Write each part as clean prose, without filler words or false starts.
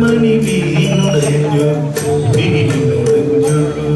Money വീണുടഞ്ഞു വീണുടഞ്ഞു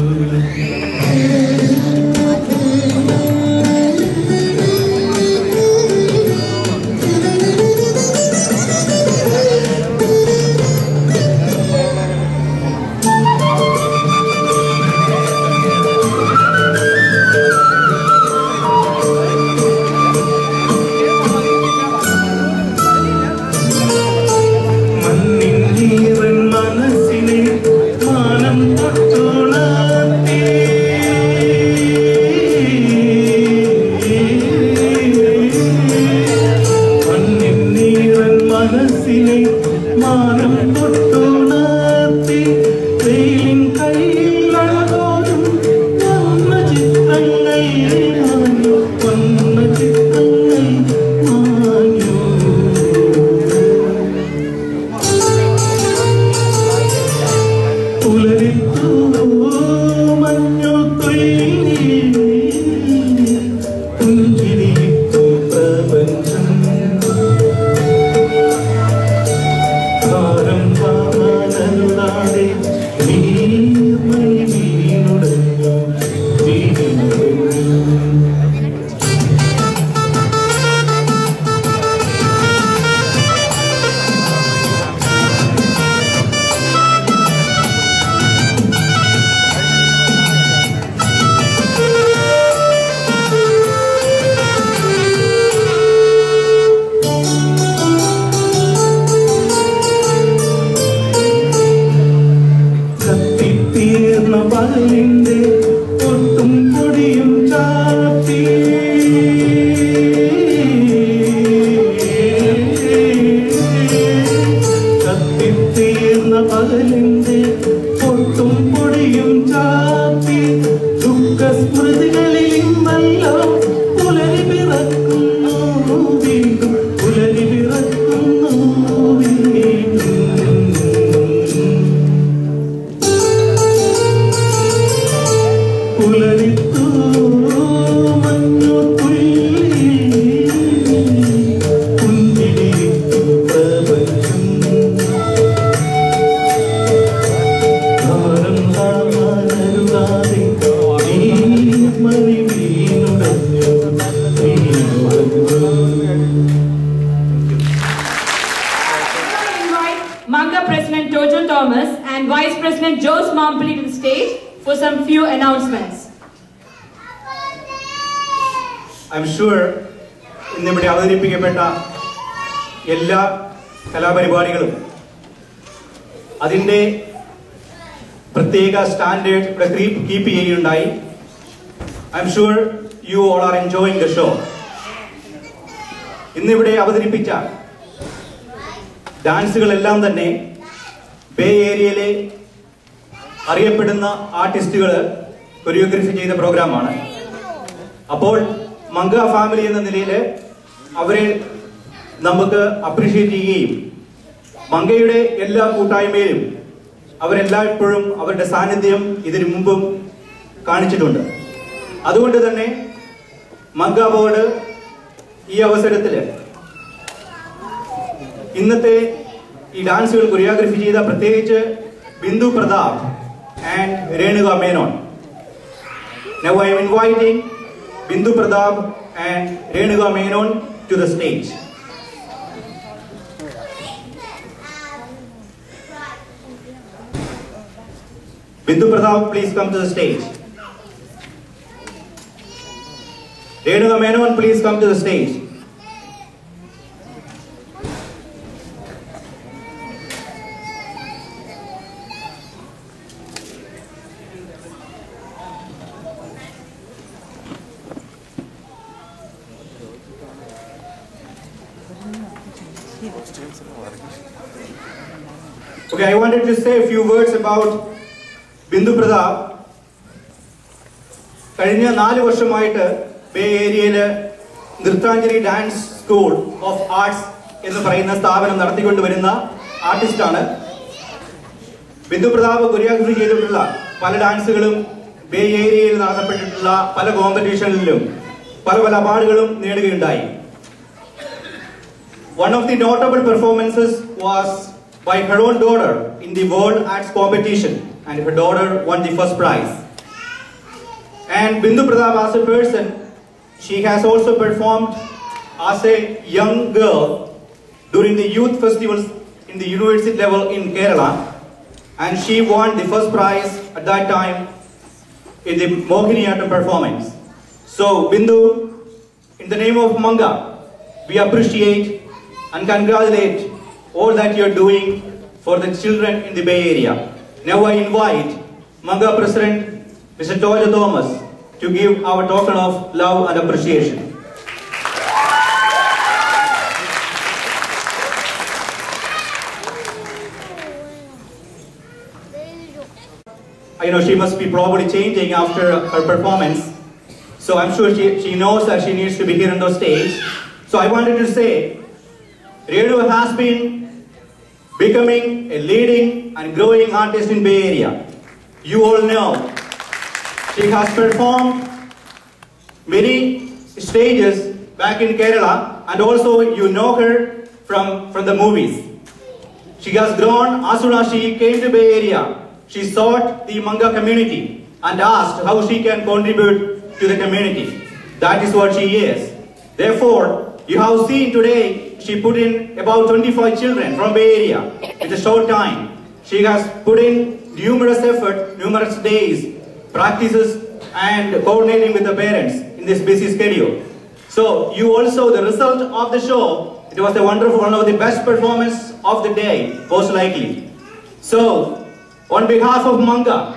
I'm sure ഇന്നിവിടെ അവതരിപ്പിക്കപ്പെട്ട എല്ലാ കലാപരിപാടികളും അതിൻ്റെ പ്രത്യേക സ്റ്റാൻഡേർഡ് ഇവിടെ കീപ്പ് ചെയ്യുകയുണ്ടായി. I'm sure you all are enjoying the show. ഇന്നിവിടെ അവതരിപ്പിച്ച ഡാൻസുകളെല്ലാം തന്നെ ബേ ഏരിയയിലെ അറിയപ്പെടുന്ന ആർട്ടിസ്റ്റുകൾ കൊറിയോഗ്രഫി ചെയ്ത പ്രോഗ്രാമാണ്. അപ്പോൾ മങ്ക ഫാമിലി എന്ന നിലയിൽ അവരെ നമുക്ക് അപ്രീഷിയേറ്റ് ചെയ്യുകയും മങ്കയുടെ എല്ലാ കൂട്ടായ്മയിലും അവരെല്ലായ്പ്പോഴും അവരുടെ സാന്നിധ്യം ഇതിനു മുമ്പും കാണിച്ചിട്ടുണ്ട്. അതുകൊണ്ട് തന്നെ മങ്ക ബോർഡ് ഈ അവസരത്തിൽ ഇന്നത്തെ ഈ ഡാൻസുകൾ കൊറിയോഗ്രഫി ചെയ്ത പ്രത്യേകിച്ച് Bindu Pratap and Renuka Menon. Now I am inviting Bindu Pradap and Renuga Menon to the stage. Bindu Pradap, please come to the stage. Renuga Menon, please come to the stage. Okay, I wanted to say a few words about Bindu Pradap. കഴിഞ്ഞ 4 വർഷമായിട്ട് bay ഏരിയയിൽ നൃത്താഞ്ജലി dance school of arts എന്ന് പറയുന്ന സ്ഥാപനം നടത്തിക്കൊണ്ടുവരുന്ന ആർട്ടിസ്റ്റാണ്. Bindu Pratap choreography ചെയ്തിട്ടുള്ള പല ഡാൻസുകളും bay ഏരിയയിൽ നടത്തപ്പെട്ടിട്ടുള്ള പല കോമ്പറ്റീഷനിലും പല അവാർഡുകളും നേടുകയുണ്ടായി. one of the notable performances was by her own daughter in the World Arts Competition, and her daughter won the first prize. And Bindu Pratap, as a person, she has also performed as a young girl during the youth festivals in the university level in Kerala, and she won the first prize at that time in the Mohiniyattam performance. So Bindu, in the name of Manga, we appreciate and congratulate all that you are doing for the children in the Bay Area. Now I invite Manga President Mr. Toyo Thomas to give our token of love and appreciation. I know she must be probably changing after her performance. So I'm sure she knows that she needs to be here on the stage. So I wanted to say, Renu has been becoming a leading and growing artist in Bay Area. You all know she has performed many stages back in Kerala, and also you know her from the movies. She has grown as soon as she came to Bay Area. She sought the Manga community and asked how she can contribute to the community. That is what she is. Therefore, you have seen today, she put in about 25 children from Bay Area in a short time. She has put in numerous effort, numerous days, practices, and coordinating with the parents in this busy schedule. So, you also, the result of the show, it was a wonderful, one of the best performance of the day, most likely. So, on behalf of Manga,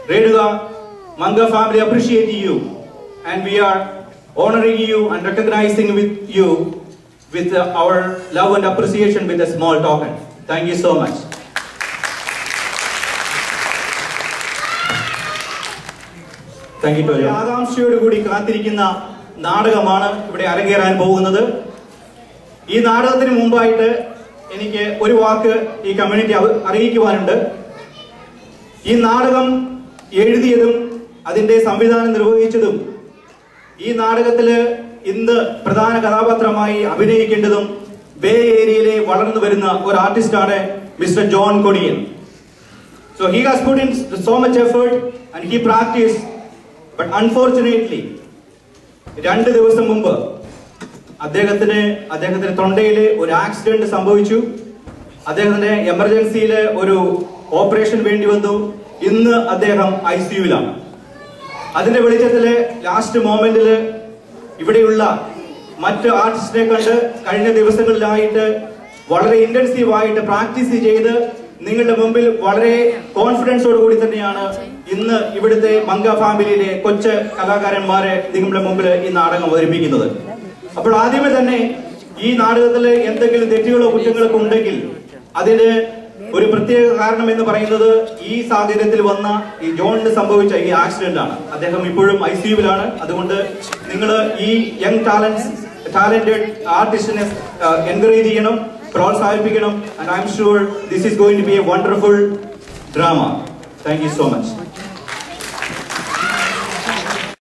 Renuga, Manga family appreciate you, and we are honoring you and recognizing with you with our love and appreciation with a small token. Thank you so much. Thank you, Toyo. ആകാംക്ഷയോട് കൂടി കാത്തിരിക്കുന്ന നാടകമാണ് ഇവിടെ അരങ്ങേറാൻ പോകുന്നത്. ഈ നാടകത്തിന് മുമ്പായിട്ട് എനിക്ക് ഒരു വാക്ക് ഈ കമ്മ്യൂണിറ്റി അറിയിക്കുവാനുണ്ട്. ഈ നാടകം എഴുതിയതും അതിന്റെ സംവിധാനം നിർവഹിച്ചതും ഈ നാടകത്തില് ഇന്ന് പ്രധാന കഥാപാത്രമായി അഭിനയിക്കേണ്ടതും ബേ ഏരിയയിലെ വളർന്നു വരുന്ന ഒരു ആർട്ടിസ്റ്റാണ് mister John Kodiyan. So he has put in so much effort and he practiced, but unfortunately 2 ദിവസം മുമ്പ് അദ്ദേഹത്തിന്റെ തൊണ്ടയിൽ ഒരു ആക്സിഡന്റ് സംഭവിച്ചു. അദ്ദേഹത്തിന് എമർജൻസിയിൽ ഒരു ഓപ്പറേഷൻ വേണ്ടി വന്നു. ഇന്ന് അദ്ദേഹം ICUവിലാണ്. അതിന്റെ വെളിച്ചത്തില് ലാസ്റ്റ് മൊമെന്റില് ഇവിടെയുള്ള മറ്റ് ആർട്ടിസ്റ്റിനെ കണ്ട് കഴിഞ്ഞ ദിവസങ്ങളിലായിട്ട് വളരെ ഇന്റൻസീവായിട്ട് പ്രാക്ടീസ് ചെയ്ത് നിങ്ങളുടെ മുമ്പിൽ വളരെ കോൺഫിഡൻസോട് കൂടി തന്നെയാണ് ഇന്ന് ഇവിടുത്തെ മംഗ ഫാമിലിയിലെ കൊച്ചു കലാകാരന്മാരെ നിങ്ങളുടെ മുമ്പിൽ ഈ നാടകം അവതരിപ്പിക്കുന്നത്. അപ്പോൾ ആദ്യമേ തന്നെ ഈ നാടകത്തിൽ എന്തെങ്കിലും തെറ്റുകളോ കുറ്റങ്ങളൊക്കെ ഉണ്ടെങ്കിൽ അതിന് ഒരു പ്രത്യേക കാരണം എന്ന് പറയുന്നത് ഈ സാഹചര്യത്തിൽ വന്ന ഈ ജോണിന് സംഭവിച്ച ഈ ആക്സിഡന്റ് ആണ്. അദ്ദേഹം ഇപ്പോഴും ICUവിലാണ്. അതുകൊണ്ട് നിങ്ങൾ ഈ യങ് ടാലന്റഡ് ആർട്ടിസ്റ്റിനെ എൻകറേജ് ചെയ്യണം, പ്രോത്സാഹിപ്പിക്കണം. And I'm sure this is going to be a wonderful drama. Thank you so much.